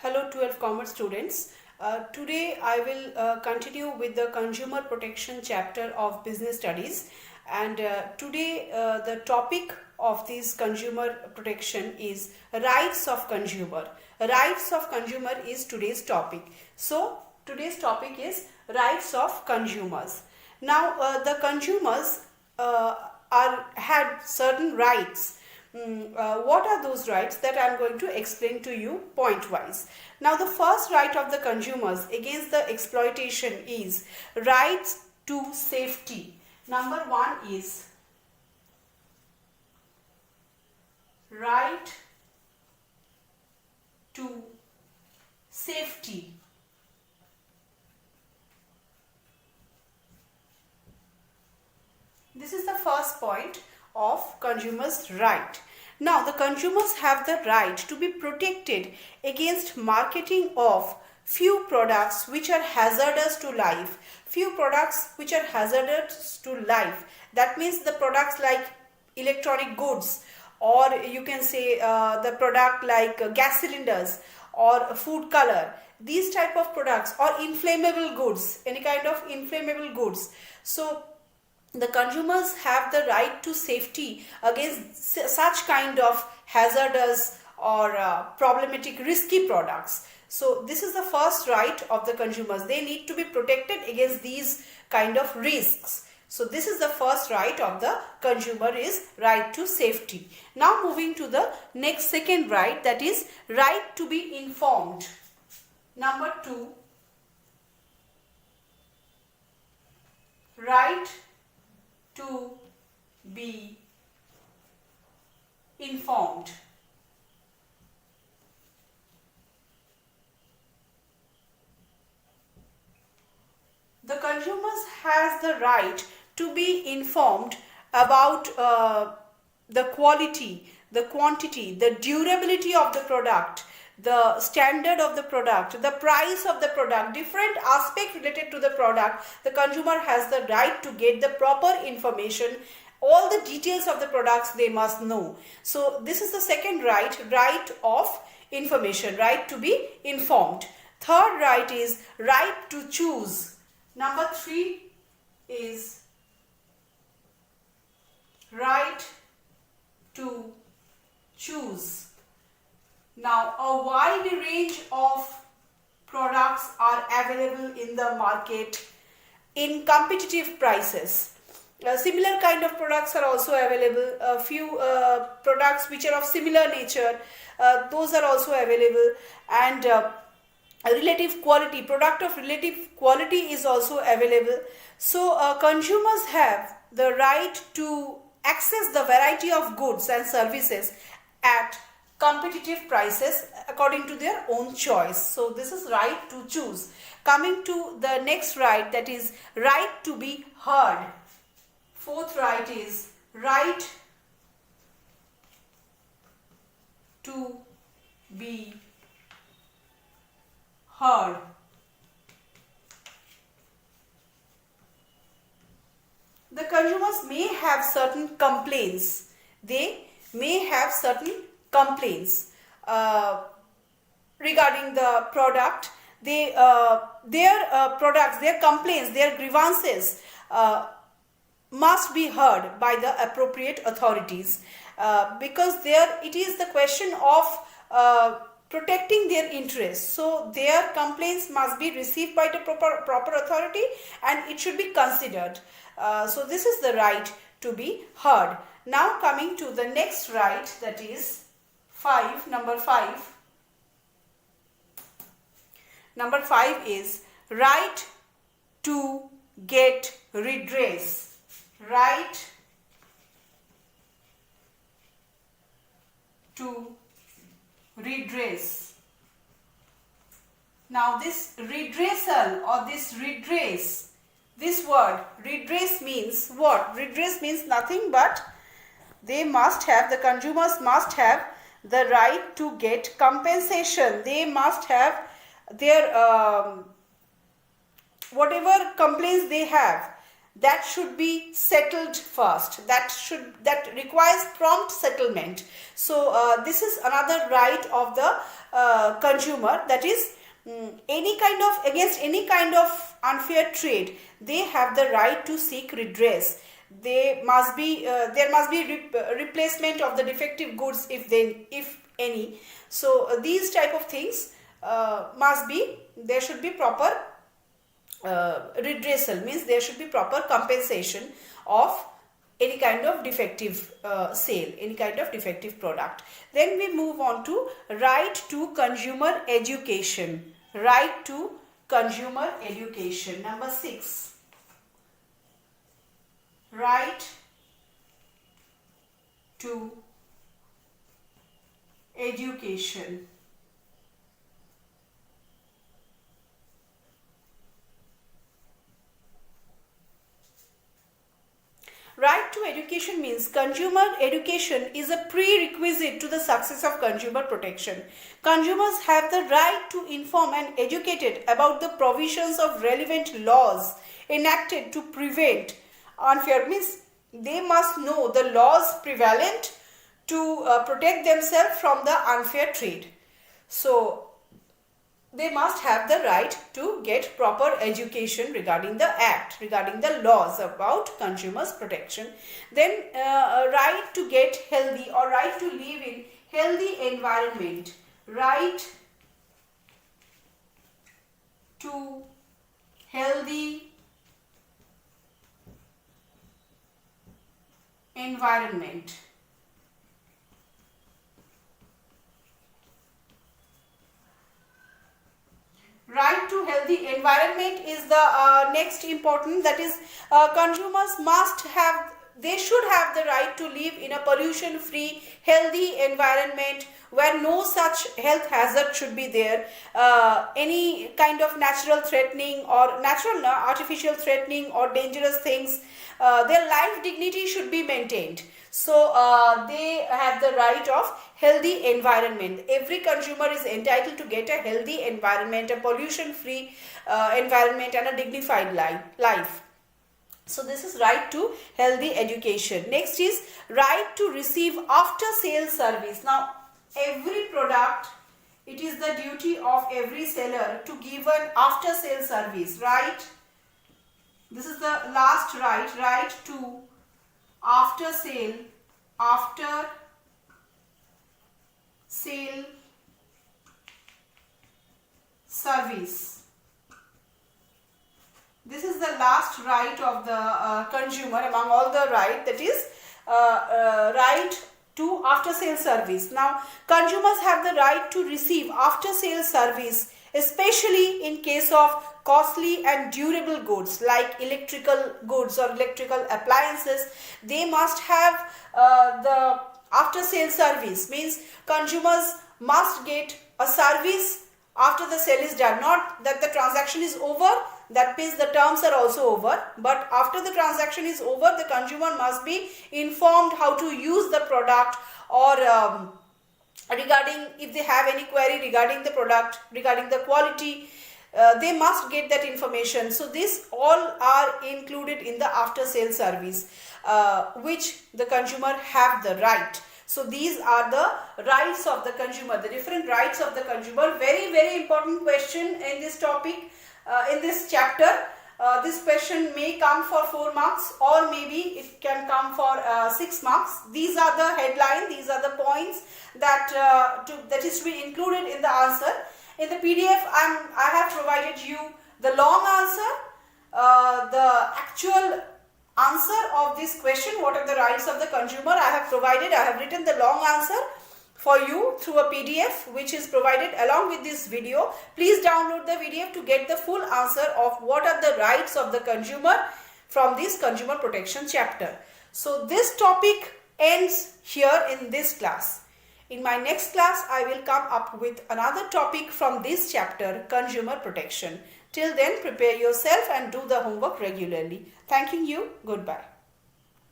Hello 12th Commerce students. Today I will continue with the consumer protection chapter of business studies, and today the topic of this consumer protection is rights of consumer. Rights of consumer is today's topic. So today's topic is rights of consumers. Now the consumers had certain rights. What are those rights that I am going to explain to you point wise. Now the first right of the consumers against the exploitation is rights to safety. Number one is right to safety. This is the first point of consumers' right. Now the consumers have the right to be protected against marketing of few products which are hazardous to life. Few products which are hazardous to life. That means the products like electronic goods, or you can say the product like gas cylinders or food color. These type of products, or inflammable goods, any kind of inflammable goods. So the consumers have the right to safety against such kind of hazardous or problematic risky products. So this is the first right of the consumers. They need to be protected against these kind of risks. So this is the first right of the consumer, is right to safety. Now moving to the next second right, that is right to be informed. Number two, right to be informed. The consumers has the right to be informed about the quality, the quantity, the durability of the product, the standard of the product, the price of the product, different aspects related to the product. The consumer has the right to get the proper information. All the details of the products they must know. So this is the second right, right of information, right to be informed. Third right is right to choose. Number three is right to choose. Now, a wide range of products are available in the market in competitive prices. Similar kind of products are also available. A few products which are of similar nature, those are also available. And relative quality, product of relative quality is also available. So, consumers have the right to access the variety of goods and services at competitive prices according to their own choice. So this is right to choose. Coming to the next right, that is right to be heard. Fourth right is right to be heard. The consumers may have certain complaints. They may have certain complaints regarding the product. Their products, their complaints, their grievances must be heard by the appropriate authorities, because there it is the question of protecting their interests. So their complaints must be received by the proper authority, and it should be considered. So this is the right to be heard. Now coming to the next right, that is number 5. Number 5 is right to get redress. Right to redress. Now this redressal or this redress, this word redress means what? Redress means nothing but they must have, the consumers must have the right to get compensation. They must have their whatever complaints they have, that should be settled first. That requires prompt settlement. So this is another right of the consumer, that is against any kind of unfair trade, they have the right to seek redress. There must be replacement of the defective goods if any. So these type of things there should be proper redressal, means there should be proper compensation of any kind of defective sale, any kind of defective product. Then we move on to right to consumer education. Right to consumer education. Number 6. Right to education. Right to education means consumer education is a prerequisite to the success of consumer protection. Consumers have the right to inform and educated about the provisions of relevant laws enacted to prevent unfair, means they must know the laws prevalent to protect themselves from the unfair trade. So they must have the right to get proper education regarding the act, regarding the laws about consumers protection. Then right to get healthy or right to live in healthy environment. Right to healthy environment. Right to healthy environment is the next important, that is consumers should have the right to live in a pollution free healthy environment where no such health hazard should be there. Any kind of natural threatening or artificial threatening or dangerous things, their life dignity should be maintained. So they have the right of healthy environment. Every consumer is entitled to get a healthy environment, a pollution free environment and a dignified life. So this is right to healthy education. Next is right to receive after sale service. Now every product, it is the duty of every seller to give an after sale service, right? This is the last right to after sale service. This is the last right of the consumer among all the right, that is right to after sale service. Now consumers have the right to receive after sale service, especially in case of costly and durable goods like electrical goods or electrical appliances. They must have the after sale service, means consumers must get a service after the sale is done. Not that the transaction is over, that means the terms are also over, but after the transaction is over, the consumer must be informed how to use the product, or regarding if they have any query regarding the product, regarding the quality, they must get that information. So this all are included in the after sale service, which the consumer have the right. So these are the rights of the consumer, the different rights of the consumer. Very, very important question in this topic, in this chapter. This question may come for 4 marks, or maybe it can come for 6 marks. These are the headline, these are the points that is to be included in the answer. In the PDF, I have provided you the long answer, the actual answer of this question, what are the rights of the consumer. I have written the long answer for you through a PDF which is provided along with this video. Please download the PDF to get the full answer of what are the rights of the consumer from this consumer protection chapter. So this topic ends here in this class. In my next class, I will come up with another topic from this chapter, consumer protection. Till then, prepare yourself and do the homework regularly. Thanking you. Goodbye.